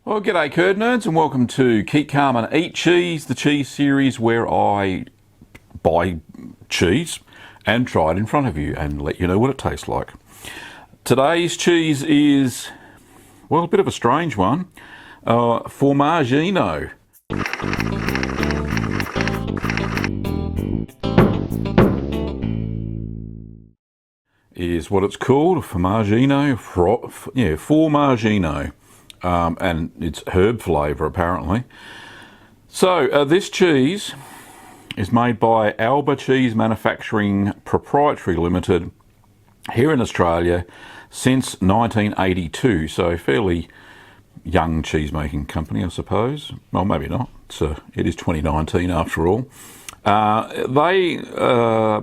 Well, g'day curd nerds and welcome to Keep Calm and Eat Cheese, the cheese series where I buy cheese and try it in front of you and let you know what it tastes like. Today's cheese is, well, a bit of a strange one. Formaggino. Is what it's called, Formaggino. Formaggino. And it's herb flavour apparently. So this cheese is made by Alba Cheese Manufacturing Proprietary Limited here in Australia since 1982. So fairly young cheese making company, I suppose. Well, maybe not. It is 2019 after all. They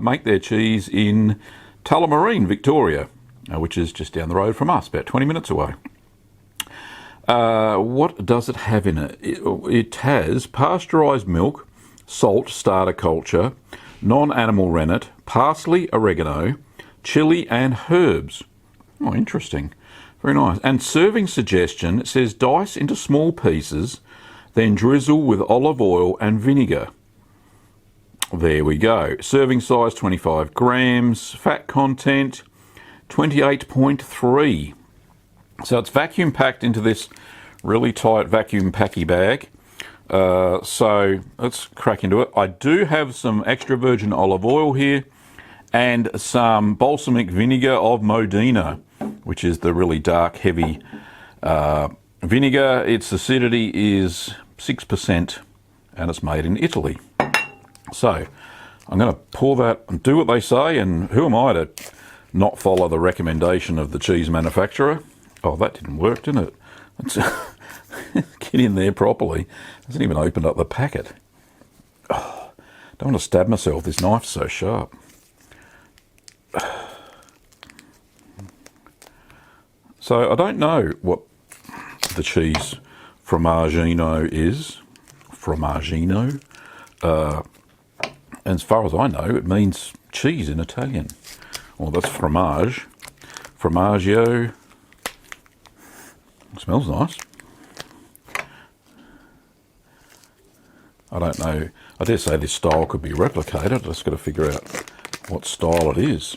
make their cheese in Tullamarine, Victoria, which is just down the road from us, about 20 minutes away. What does it have in it? It has pasteurised milk, salt, starter culture, non-animal rennet, parsley, oregano, chilli and herbs. Oh, interesting. Very nice. And serving suggestion, it says dice into small pieces, then drizzle with olive oil and vinegar. There we go. Serving size 25 grams, fat content 28.3. So it's vacuum packed into this really tight vacuum packy bag. So let's crack into it. I do have some extra virgin olive oil here and some balsamic vinegar of Modena, which is the really dark, heavy vinegar. Its acidity is 6% and it's made in Italy. So I'm going to pour that and do what they say, and who am I to not follow the recommendation of the cheese manufacturer? Oh, that didn't work, didn't it? Let's get in there properly. Hasn't even opened up the packet. Oh, don't want to stab myself. This knife's so sharp. So I don't know what the cheese Formaggino is. Formaggino. As far as I know, it means cheese in Italian. Well, that's fromage. Formaggio. Smells nice. I don't know. I dare say this style could be replicated. I've just got to figure out what style it is.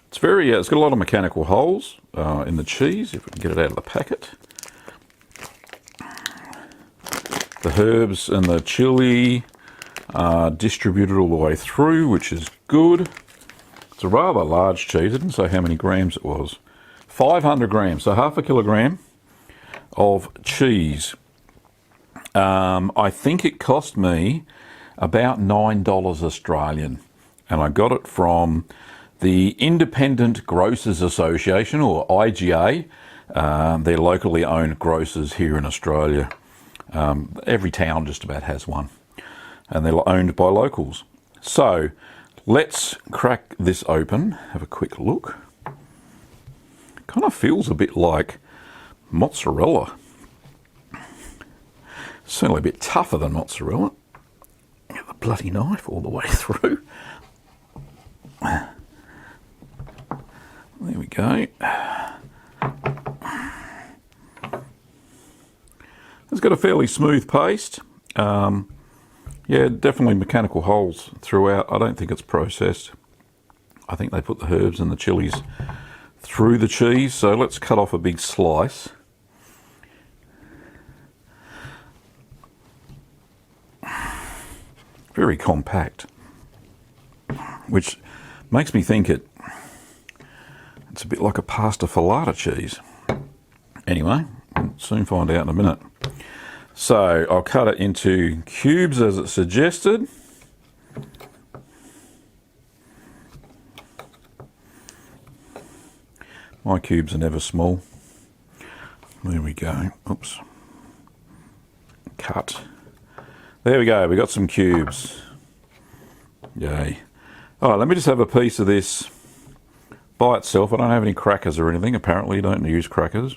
It's very. It's got a lot of mechanical holes in the cheese. If we can get it out of the packet. The herbs and the chili are distributed all the way through, which is good. It's a rather large cheese. I didn't say how many grams it was. 500 grams, so half a kilogram of cheese. I think it cost me about $9 Australian, and I got it from the Independent Grocers Association, or IGA. They're locally owned grocers here in Australia. Every town just about has one, and they're owned by locals. So let's crack this open, have a quick look. Kind of feels a bit like mozzarella. Certainly a bit tougher than mozzarella. Get the bloody knife all the way through. There we go. It's got a fairly smooth paste. Yeah, definitely mechanical holes throughout. I don't think it's processed. I think they put the herbs and the chilies through the cheese. So let's cut off a big slice. Very compact, which makes me think it's a bit like a pasta filata cheese. Anyway, we'll soon find out in a minute. So I'll cut it into cubes as it suggested. My cubes are never small. There we go. Oops. Cut. There we go. We got some cubes. Yay. All right, let me just have a piece of this by itself. I don't have any crackers or anything. Apparently you don't use crackers.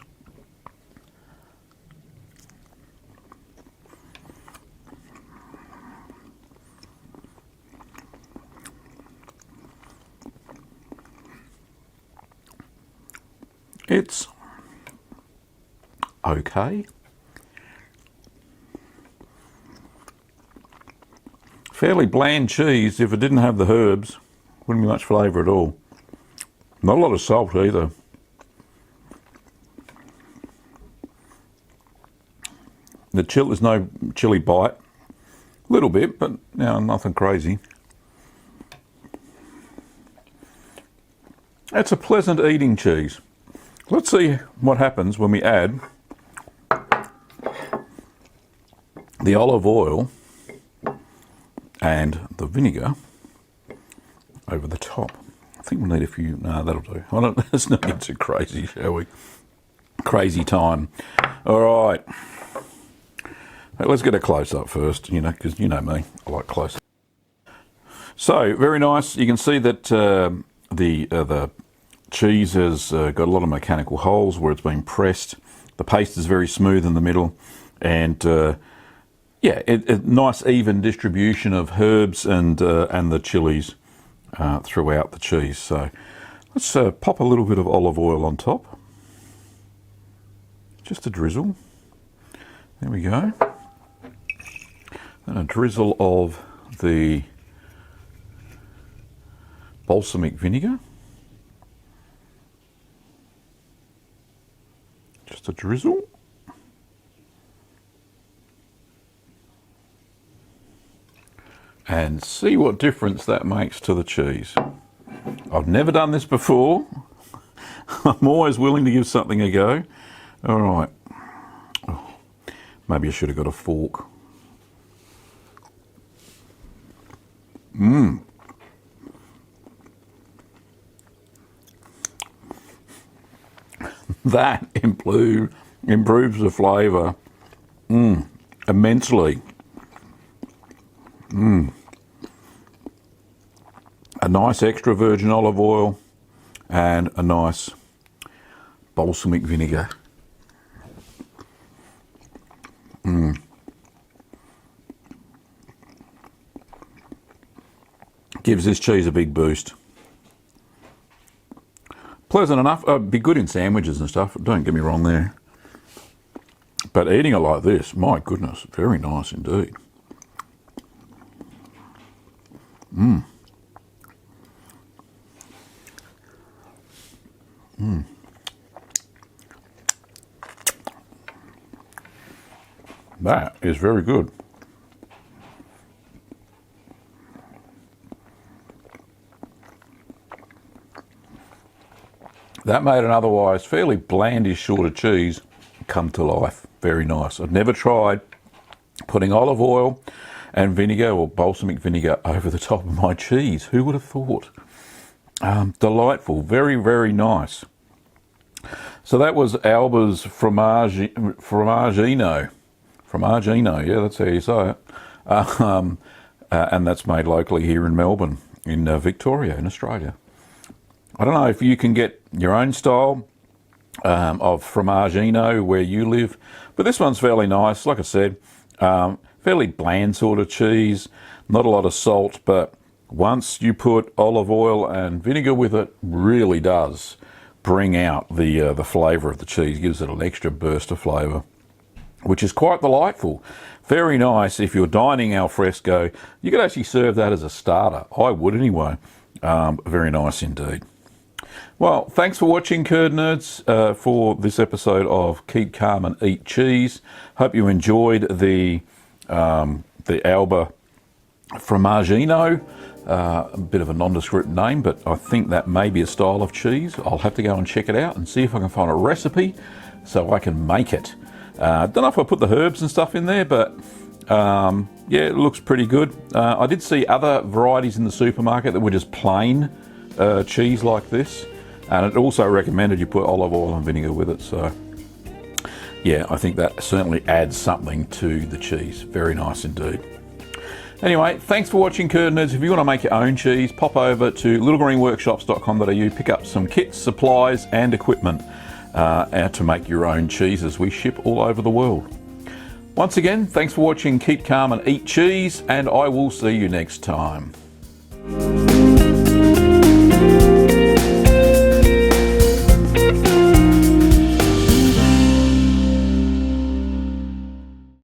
It's okay. Fairly bland cheese. If it didn't have the herbs, wouldn't be much flavour at all. Not a lot of salt either. There's no chili bite. A little bit, but nothing crazy. It's a pleasant eating cheese. Let's see what happens when we add the olive oil and the vinegar over the top. I think we'll need a few. No, that'll do. Let's not get too crazy, shall we? Crazy time. All right. Let's get a close-up first, because you know me, I like close-up. So, very nice. You can see that the cheese has got a lot of mechanical holes where it's being pressed. The paste is very smooth in the middle, and yeah, a nice even distribution of herbs and the chilies throughout the cheese. So, let's pop a little bit of olive oil on top. Just a drizzle. There we go. And a drizzle of the balsamic vinegar. Just a drizzle. And see what difference that makes to the cheese. I've never done this before. I'm always willing to give something a go. All right. Oh, maybe I should have got a fork. That improves the flavour immensely. A nice extra virgin olive oil and a nice balsamic vinegar. Gives this cheese a big boost. Pleasant enough. Be good in sandwiches and stuff. Don't get me wrong there. But eating it like this, my goodness, very nice indeed. That is very good. That made an otherwise fairly blandish sort of cheese come to life. Very nice. I've never tried putting olive oil and vinegar or balsamic vinegar over the top of my cheese. Who would have thought? Delightful. Very, very nice. So that was Alba's Formaggino. Formaggino, yeah, that's how you say it. And that's made locally here in Melbourne, in Victoria, in Australia. I don't know if you can get your own style of Formaggino where you live, but this one's fairly nice. Like I said, fairly bland sort of cheese, not a lot of salt, but once you put olive oil and vinegar with it, really does bring out the flavour of the cheese, gives it an extra burst of flavour, which is quite delightful. Very nice. If you're dining al fresco, you could actually serve that as a starter. I would anyway. Very nice indeed. Well, thanks for watching, Curd Nerds, for this episode of Keep Calm and Eat Cheese. Hope you enjoyed the Alba Formaggino. A bit of a nondescript name, but I think that may be a style of cheese. I'll have to go and check it out and see if I can find a recipe so I can make it. Don't know if I put the herbs and stuff in there, but yeah, it looks pretty good. I did see other varieties in the supermarket that were just plain cheese like this, and it also recommended you put olive oil and vinegar with it. So yeah, I think that certainly adds something to the cheese. Very nice indeed. Anyway, thanks for watching, Curd Nerds. If you want to make your own cheese, pop over to littlegreenworkshops.com.au, pick up some kits, supplies and equipment to make your own cheeses. We ship all over the world. Once again, thanks for watching Keep Calm and Eat Cheese, and I will see you next time.